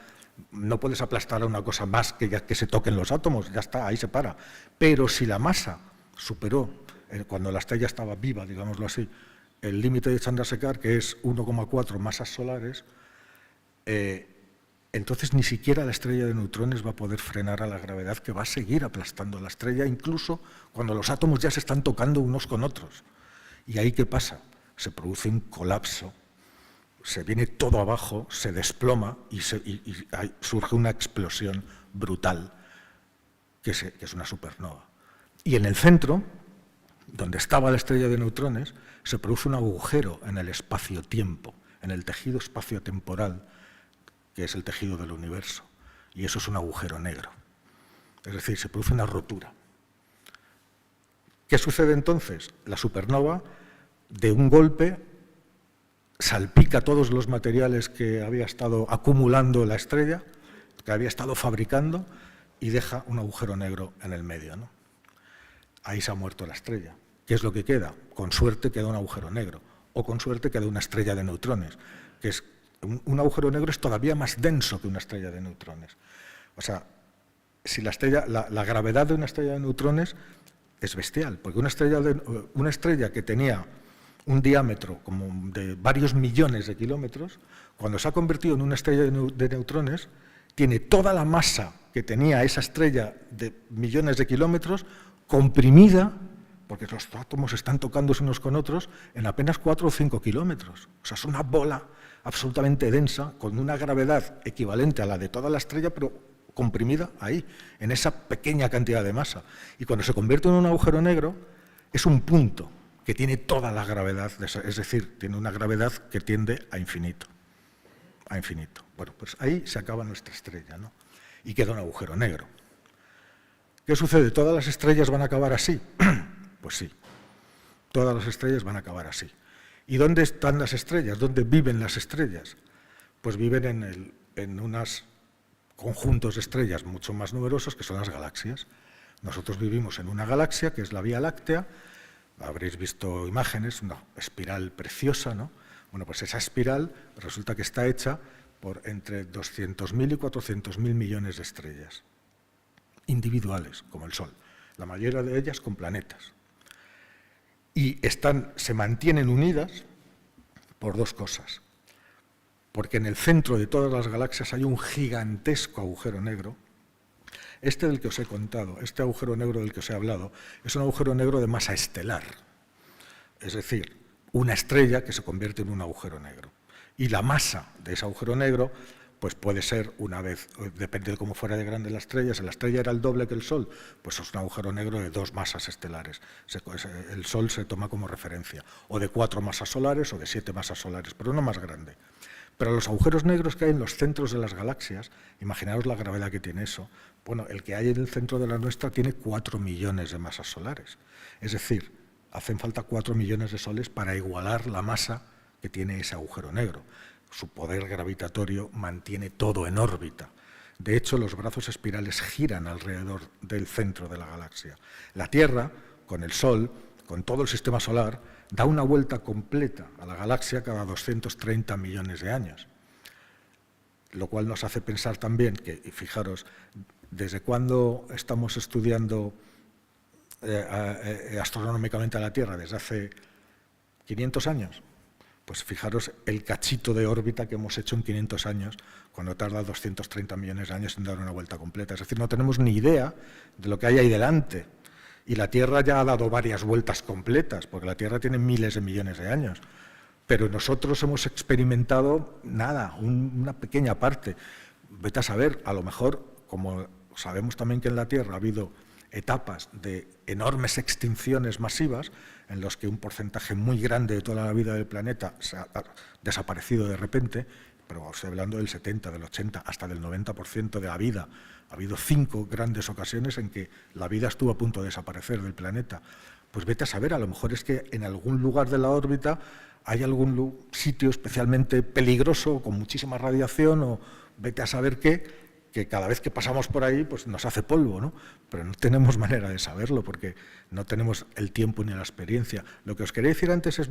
no puedes aplastar a una cosa más que se toquen los átomos, ya está, ahí se para. Pero si la masa superó, cuando la estrella estaba viva, digámoslo así, el límite de Chandrasekhar, que es 1,4 masas solares, entonces ni siquiera la estrella de neutrones va a poder frenar a la gravedad, que va a seguir aplastando la estrella, incluso cuando los átomos ya se están tocando unos con otros. ¿Y ahí qué pasa? Se produce un colapso, se viene todo abajo, se desploma y surge una explosión brutal, que es una supernova. Y en el centro, donde estaba la estrella de neutrones, se produce un agujero en el espacio-tiempo, en el tejido espacio-temporal, que es el tejido del universo, y eso es un agujero negro. Es decir, se produce una rotura. ¿Qué sucede entonces? La supernova, de un golpe, salpica todos los materiales que había estado acumulando la estrella, que había estado fabricando, y deja un agujero negro en el medio, ¿no? Ahí se ha muerto la estrella. ¿Qué es lo que queda? Con suerte queda un agujero negro, o con suerte queda una estrella de neutrones, que es un agujero negro es todavía más denso que una estrella de neutrones. O sea, si la gravedad de una estrella de neutrones es bestial, porque una estrella que tenía un diámetro como de varios millones de kilómetros, cuando se ha convertido en una estrella de neutrones, tiene toda la masa que tenía esa estrella de millones de kilómetros comprimida, porque los átomos están tocándose unos con otros, en apenas 4 o 5 kilómetros. O sea, es una bola absolutamente densa, con una gravedad equivalente a la de toda la estrella, pero comprimida ahí, en esa pequeña cantidad de masa. Y cuando se convierte en un agujero negro, es un punto que tiene toda la gravedad, es decir, tiene una gravedad que tiende a infinito. A infinito. Bueno, pues ahí se acaba nuestra estrella, ¿no? Y queda un agujero negro. ¿Qué sucede? ¿Todas las estrellas van a acabar así? Pues sí, todas las estrellas van a acabar así. ¿Y dónde están las estrellas? ¿Dónde viven las estrellas? Pues viven en unos conjuntos de estrellas mucho más numerosos que son las galaxias. Nosotros vivimos en una galaxia que es la Vía Láctea. Habréis visto imágenes, una espiral preciosa, ¿no? Bueno, pues esa espiral resulta que está hecha por entre 200.000 y 400.000 millones de estrellas individuales, como el Sol, la mayoría de ellas con planetas. Y se mantienen unidas por dos cosas. Porque en el centro de todas las galaxias hay un gigantesco agujero negro. Este del que os he contado, este agujero negro del que os he hablado, es un agujero negro de masa estelar. Es decir, una estrella que se convierte en un agujero negro. Y la masa de ese agujero negro pues puede ser una vez, depende de cómo fuera de grande la estrella. Si la estrella era el doble que el Sol, pues es un agujero negro de 2 masas estelares. El Sol se toma como referencia, o de 4 masas solares o de 7 masas solares, pero uno más grande. Pero los agujeros negros que hay en los centros de las galaxias, imaginaos la gravedad que tiene eso. Bueno, el que hay en el centro de la nuestra tiene 4 millones de masas solares. Es decir, hacen falta 4 millones de soles para igualar la masa que tiene ese agujero negro. Su poder gravitatorio mantiene todo en órbita. De hecho, los brazos espirales giran alrededor del centro de la galaxia. La Tierra, con el Sol, con todo el sistema solar, da una vuelta completa a la galaxia cada 230 millones de años. Lo cual nos hace pensar también que, y fijaros, ¿desde cuándo estamos estudiando astronómicamente a la Tierra? ¿Desde hace 500 años? Pues fijaros el cachito de órbita que hemos hecho en 500 años, cuando tarda 230 millones de años en dar una vuelta completa. Es decir, no tenemos ni idea de lo que hay ahí delante. Y la Tierra ya ha dado varias vueltas completas, porque la Tierra tiene miles de millones de años. Pero nosotros hemos experimentado nada, una pequeña parte. Vete a saber, a lo mejor, como sabemos también que en la Tierra ha habido etapas de enormes extinciones masivas, en los que un porcentaje muy grande de toda la vida del planeta se ha desaparecido de repente, pero estoy hablando del 70, del 80, hasta del 90% de la vida. Ha habido 5 grandes ocasiones en que la vida estuvo a punto de desaparecer del planeta. Pues vete a saber, a lo mejor es que en algún lugar de la órbita hay algún sitio especialmente peligroso, con muchísima radiación, o vete a saber qué, que cada vez que pasamos por ahí pues nos hace polvo, ¿no? Pero no tenemos manera de saberlo porque no tenemos el tiempo ni la experiencia. Lo que os quería decir antes es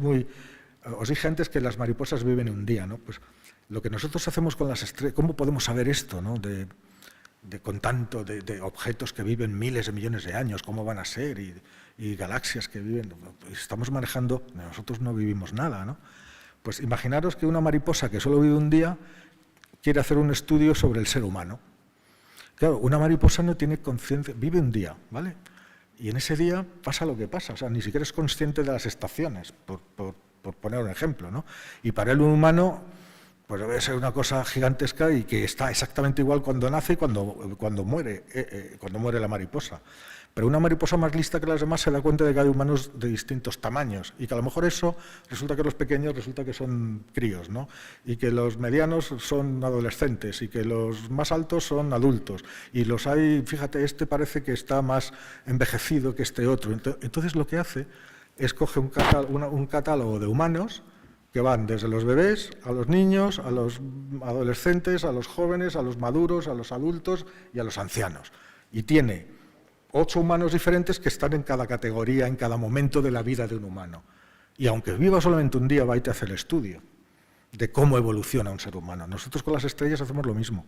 os dije antes que las mariposas viven un día, ¿no? Pues lo que nosotros hacemos con las estrellas, ¿cómo podemos saber esto, ¿no? Con tanto de objetos que viven miles de millones de años, cómo van a ser, y galaxias que viven, estamos manejando, nosotros no vivimos nada, ¿no? Pues imaginaros que una mariposa que solo vive un día quiere hacer un estudio sobre el ser humano. Claro, una mariposa no tiene conciencia, vive un día, ¿vale? Y en ese día pasa lo que pasa, o sea, ni siquiera es consciente de las estaciones, por poner un ejemplo, ¿no? Y para el humano, pues debe ser una cosa gigantesca y que está exactamente igual cuando nace y cuando muere la mariposa. Pero una mariposa más lista que las demás se da cuenta de que hay humanos de distintos tamaños y que a lo mejor eso resulta que los pequeños resulta que son críos, ¿no? Y que los medianos son adolescentes y que los más altos son adultos. Y los hay, fíjate, este parece que está más envejecido que este otro. Entonces lo que hace es coge un catálogo de humanos que van desde los bebés a los niños, a los adolescentes, a los jóvenes, a los maduros, a los adultos y a los ancianos. Y tiene 8 humanos diferentes que están en cada categoría, en cada momento de la vida de un humano. Y aunque viva solamente un día, va y te hace el estudio de cómo evoluciona un ser humano. Nosotros con las estrellas hacemos lo mismo.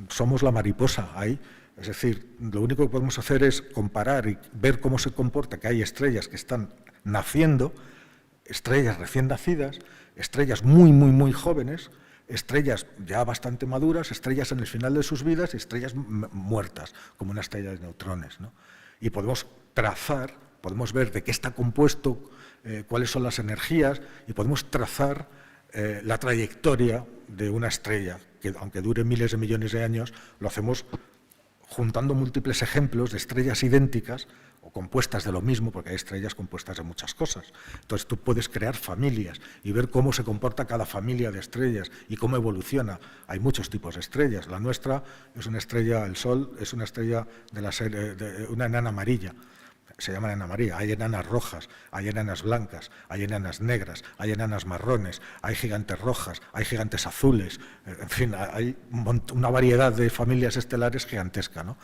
Somos la mariposa ahí. Es decir, lo único que podemos hacer es comparar y ver cómo se comporta, que hay estrellas que están naciendo, estrellas recién nacidas, estrellas muy, muy, muy jóvenes, estrellas ya bastante maduras, estrellas en el final de sus vidas y estrellas muertas, como una estrella de neutrones, ¿no? Y podemos trazar, podemos ver de qué está compuesto, cuáles son las energías, y podemos trazar la trayectoria de una estrella, que aunque dure miles de millones de años, lo hacemos juntando múltiples ejemplos de estrellas idénticas o compuestas de lo mismo, porque hay estrellas compuestas de muchas cosas. Entonces tú puedes crear familias y ver cómo se comporta cada familia de estrellas y cómo evoluciona. Hay muchos tipos de estrellas. La nuestra es una estrella, el Sol es una estrella de la serie, de una enana amarilla. se llaman Ana María. Hay enanas rojas, hay enanas blancas, hay enanas negras, hay enanas marrones, hay gigantes rojas, hay gigantes azules, en fin, hay una variedad de familias estelares gigantesca, ¿no?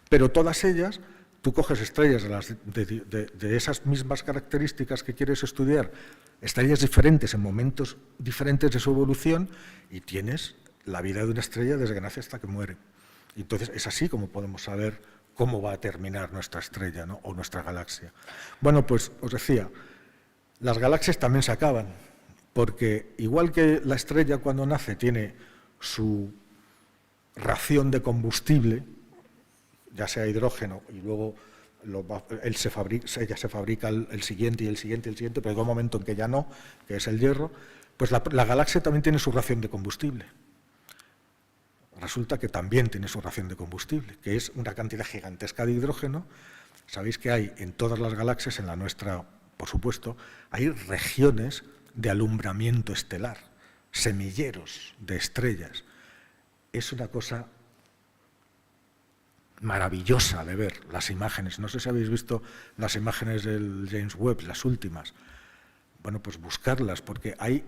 Pero todas ellas, tú coges estrellas de esas mismas características que quieres estudiar, estrellas diferentes en momentos diferentes de su evolución, y tienes la vida de una estrella desde que nace hasta que muere. Y entonces es así como podemos saber cómo va a terminar nuestra estrella, ¿no? O nuestra galaxia. Bueno, pues os decía, las galaxias también se acaban, porque igual que la estrella cuando nace tiene su ración de combustible, ya sea hidrógeno, y luego ella se fabrica el siguiente y el siguiente y el siguiente, pero llega un momento en que ya no, que es el hierro, pues la galaxia también tiene su ración de combustible. Resulta que también tiene su ración de combustible, que es una cantidad gigantesca de hidrógeno. Sabéis que hay en todas las galaxias, en la nuestra, por supuesto, hay regiones de alumbramiento estelar, semilleros de estrellas. Es una cosa maravillosa de ver las imágenes. No sé si habéis visto las imágenes del James Webb, las últimas. Bueno, pues buscarlas, porque hay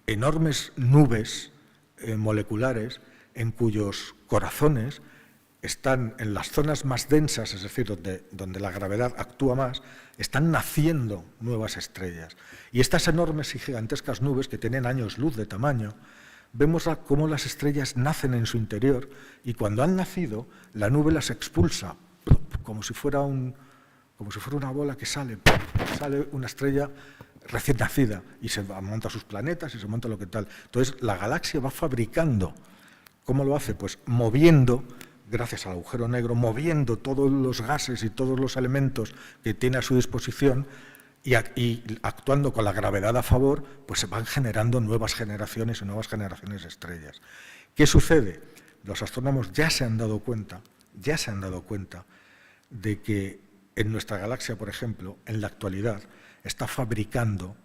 enormes nubes moleculares en cuyos corazones están en las zonas más densas, es decir, donde la gravedad actúa más, están naciendo nuevas estrellas. Y estas enormes y gigantescas nubes, que tienen años luz de tamaño, vemos cómo las estrellas nacen en su interior, y cuando han nacido, la nube las expulsa, como si fuera una bola que sale una estrella recién nacida, y se monta sus planetas y se monta lo que tal. Entonces, la galaxia va fabricando. ¿Cómo lo hace? Pues moviendo, gracias al agujero negro, moviendo todos los gases y todos los elementos que tiene a su disposición, y actuando con la gravedad a favor, pues se van generando nuevas generaciones y nuevas generaciones de estrellas. ¿Qué sucede? Los astrónomos ya se han dado cuenta de que en nuestra galaxia, por ejemplo, en la actualidad, está fabricando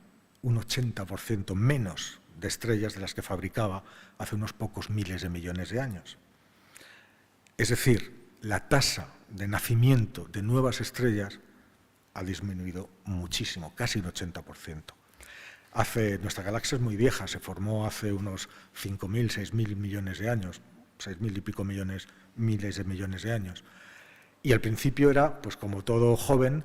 un 80% menos de estrellas de las que fabricaba hace unos pocos miles de millones de años. Es decir, la tasa de nacimiento de nuevas estrellas ha disminuido muchísimo, casi un 80%. Nuestra galaxia es muy vieja, se formó hace unos 5.000, 6.000 millones de años, 6.000 y pico miles de millones de años. Y al principio era, pues como todo joven,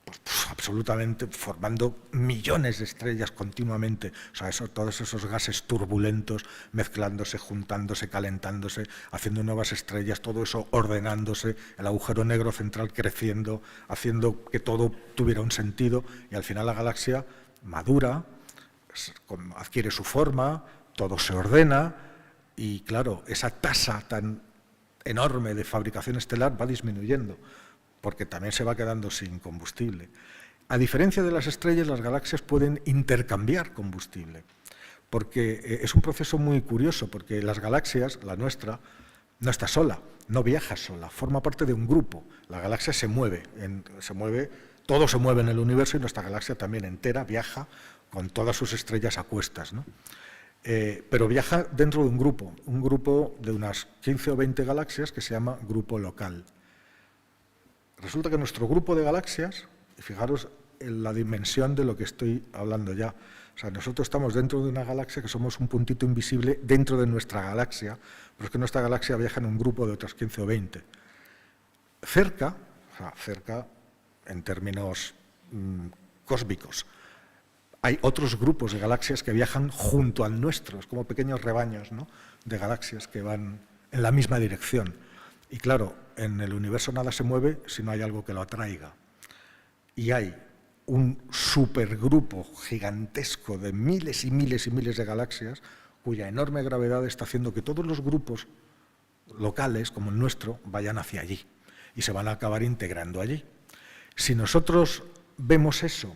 pues, absolutamente formando millones de estrellas continuamente, o sea, todos esos gases turbulentos mezclándose, juntándose, calentándose, haciendo nuevas estrellas, todo eso ordenándose, el agujero negro central creciendo, haciendo que todo tuviera un sentido, y al final la galaxia madura, adquiere su forma, todo se ordena, y claro, esa tasa tan enorme de fabricación estelar va disminuyendo, porque también se va quedando sin combustible. A diferencia de las estrellas, las galaxias pueden intercambiar combustible, porque es un proceso muy curioso, porque las galaxias, la nuestra, no está sola, no viaja sola, forma parte de un grupo. La galaxia se mueve, todo se mueve en el universo, y nuestra galaxia también entera viaja con todas sus estrellas a cuestas, ¿no? Pero viaja dentro de un grupo de unas 15 o 20 galaxias que se llama grupo local. Resulta que nuestro grupo de galaxias, y fijaros en la dimensión de lo que estoy hablando ya, o sea, nosotros estamos dentro de una galaxia que somos un puntito invisible dentro de nuestra galaxia, pero es que nuestra galaxia viaja en un grupo de otras 15 o 20. Cerca en términos cósmicos, hay otros grupos de galaxias que viajan junto al nuestro, como pequeños rebaños, ¿no?, de galaxias que van en la misma dirección. Y claro, en el universo nada se mueve si no hay algo que lo atraiga. Y hay un supergrupo gigantesco de miles y miles y miles de galaxias cuya enorme gravedad está haciendo que todos los grupos locales, como el nuestro, vayan hacia allí y se van a acabar integrando allí. Si nosotros vemos eso,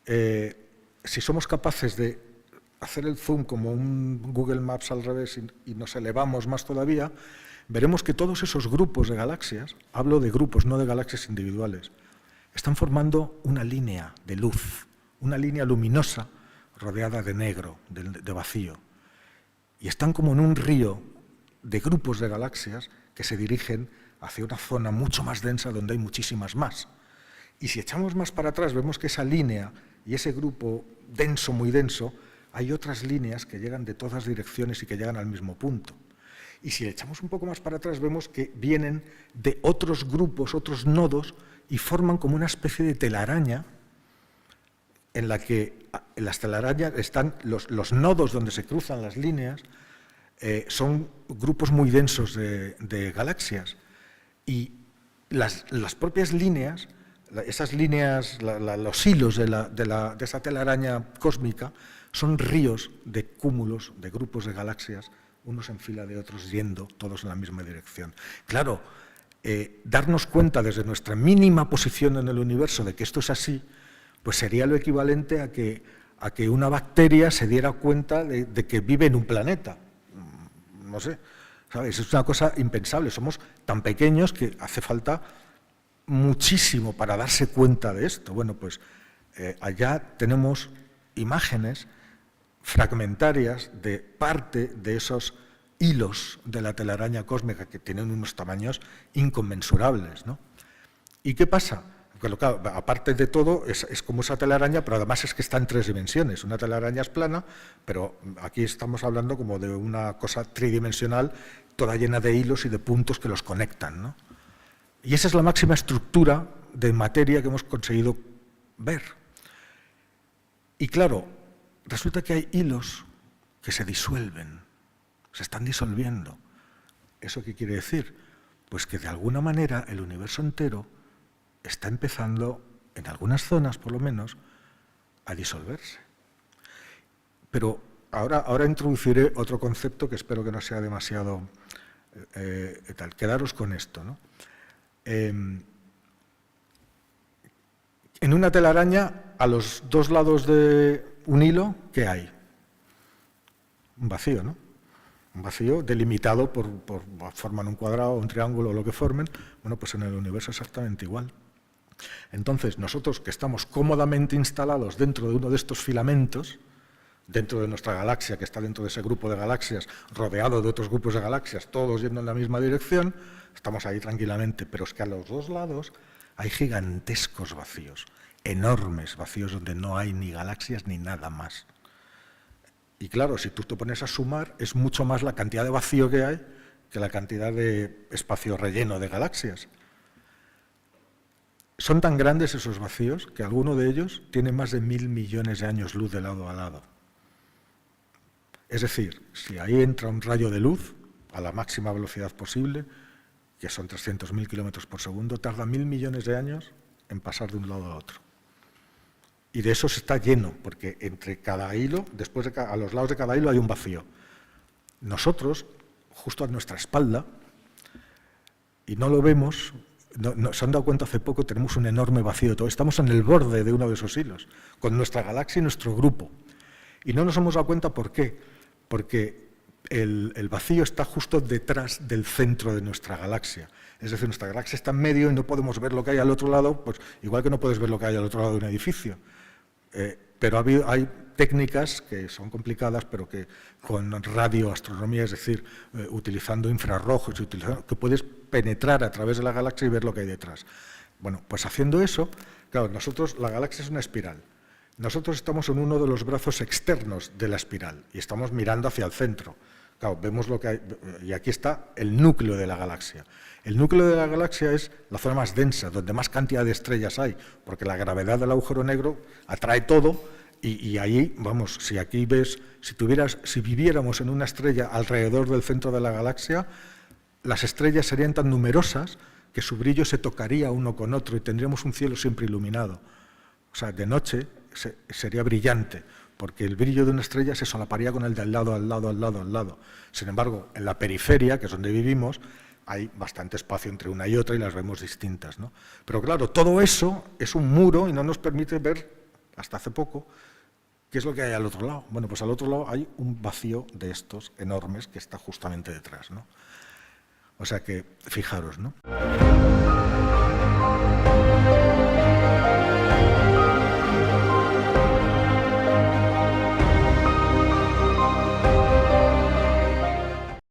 si somos capaces de hacer el zoom como un Google Maps al revés y nos elevamos más todavía, veremos que todos esos grupos de galaxias, hablo de grupos, no de galaxias individuales, están formando una línea de luz, una línea luminosa rodeada de negro, de vacío. Y están como en un río de grupos de galaxias que se dirigen hacia una zona mucho más densa donde hay muchísimas más. Y si echamos más para atrás, vemos que esa línea y ese grupo denso, muy denso, hay otras líneas que llegan de todas direcciones y que llegan al mismo punto. Y si echamos un poco más para atrás, vemos que vienen de otros grupos, otros nodos, y forman como una especie de telaraña en la que en las telarañas están los nodos donde se cruzan las líneas, son grupos muy densos de galaxias. Y las propias líneas, esas líneas, los hilos de esa telaraña cósmica, son ríos de cúmulos, de grupos de galaxias, unos en fila de otros yendo, todos en la misma dirección. Claro, darnos cuenta desde nuestra mínima posición en el universo de que esto es así, pues sería lo equivalente a que una bacteria se diera cuenta de que vive en un planeta. No sé, ¿sabes? Es una cosa impensable. Somos tan pequeños que hace falta muchísimo para darse cuenta de esto. Bueno, pues allá tenemos imágenes fragmentarias de parte de esos hilos de la telaraña cósmica que tienen unos tamaños inconmensurables, ¿no? ¿Y qué pasa? Porque, claro, aparte de todo, es como esa telaraña, pero además es que está en 3 dimensiones. Una telaraña es plana, pero aquí estamos hablando como de una cosa tridimensional, toda llena de hilos y de puntos que los conectan, ¿no? Y esa es la máxima estructura de materia que hemos conseguido ver. Y claro, resulta que hay hilos que se disuelven, se están disolviendo. ¿Eso qué quiere decir? Pues que de alguna manera el universo entero está empezando, en algunas zonas por lo menos, a disolverse. Pero ahora introduciré otro concepto que espero que no sea demasiado tal. Quedaros con esto, ¿no? En una telaraña, a los 2 lados de un hilo, ¿qué hay? Un vacío, ¿no? Un vacío delimitado forman un cuadrado, un triángulo o lo que formen. Bueno, pues en el universo exactamente igual. Entonces, nosotros que estamos cómodamente instalados dentro de uno de estos filamentos, dentro de nuestra galaxia, que está dentro de ese grupo de galaxias, rodeado de otros grupos de galaxias, todos yendo en la misma dirección, estamos ahí tranquilamente, pero es que a los 2 lados hay gigantescos vacíos, enormes vacíos donde no hay ni galaxias ni nada más. Y claro, si tú te pones a sumar, es mucho más la cantidad de vacío que hay que la cantidad de espacio relleno de galaxias. Son tan grandes esos vacíos que alguno de ellos tiene más de 1000 millones de años luz de lado a lado. Es decir, si ahí entra un rayo de luz a la máxima velocidad posible, que son 300.000 kilómetros por segundo, tarda 1000 millones de años en pasar de un lado a otro. Y de eso se está lleno, porque entre cada hilo, a los lados de cada hilo hay un vacío. Nosotros, justo a nuestra espalda, y no lo vemos, se han dado cuenta hace poco, tenemos un enorme vacío. Estamos en el borde de uno de esos hilos, con nuestra galaxia y nuestro grupo. Y no nos hemos dado cuenta por qué. Porque el vacío está justo detrás del centro de nuestra galaxia. Es decir, nuestra galaxia está en medio y no podemos ver lo que hay al otro lado, pues igual que no puedes ver lo que hay al otro lado de un edificio. Pero hay técnicas que son complicadas, pero que con radioastronomía, es decir, utilizando infrarrojos, que puedes penetrar a través de la galaxia y ver lo que hay detrás. Bueno, pues haciendo eso, claro, la galaxia es una espiral. Nosotros estamos en uno de los brazos externos de la espiral y estamos mirando hacia el centro. Claro, vemos lo que hay, y aquí está el núcleo de la galaxia. El núcleo de la galaxia es la zona más densa, donde más cantidad de estrellas hay, porque la gravedad del agujero negro atrae todo y ahí, vamos, si viviéramos en una estrella alrededor del centro de la galaxia, las estrellas serían tan numerosas que su brillo se tocaría uno con otro y tendríamos un cielo siempre iluminado. O sea, de noche sería brillante, porque el brillo de una estrella se solaparía con el de al lado, al lado, al lado, al lado. Sin embargo, en la periferia, que es donde vivimos, hay bastante espacio entre una y otra y las vemos distintas, ¿no? Pero claro, todo eso es un muro y no nos permite ver, hasta hace poco, qué es lo que hay al otro lado. Bueno, pues al otro lado hay un vacío de estos enormes que está justamente detrás, ¿no? O sea que, fijaros, ¿no?